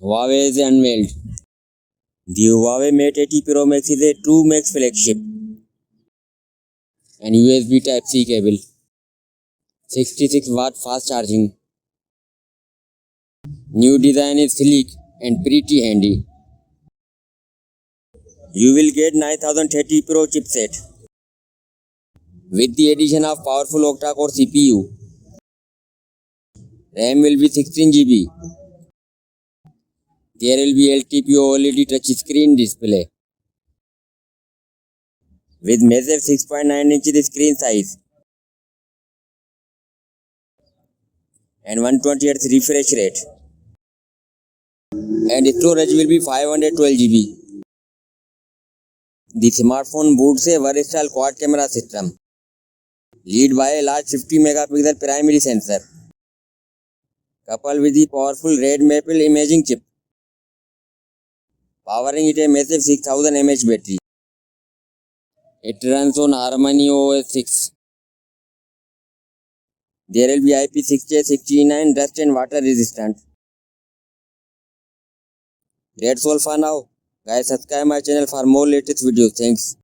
Huawei is unveiled. The Huawei Mate 80 Pro Max is a true Max flagship and USB Type-C cable, 66 watt fast charging. New design is sleek and pretty handy. You will get 9030 Pro chipset with the addition of powerful octa-core CPU. RAM will be 16 GB. There will be LTP OLED touchscreen display with massive 6.9 inch screen size and 120 Hz refresh rate. And storage will be 512 GB. The smartphone boots a versatile quad camera system, led by a large 50 megapixel primary sensor, coupled with the powerful red maple imaging chip, powering it a massive 6000 mAh battery. It runs on HarmonyOS 6. There will be IP68, dust and water resistant. That's all for now. Guys, subscribe my channel for more latest videos. Thanks.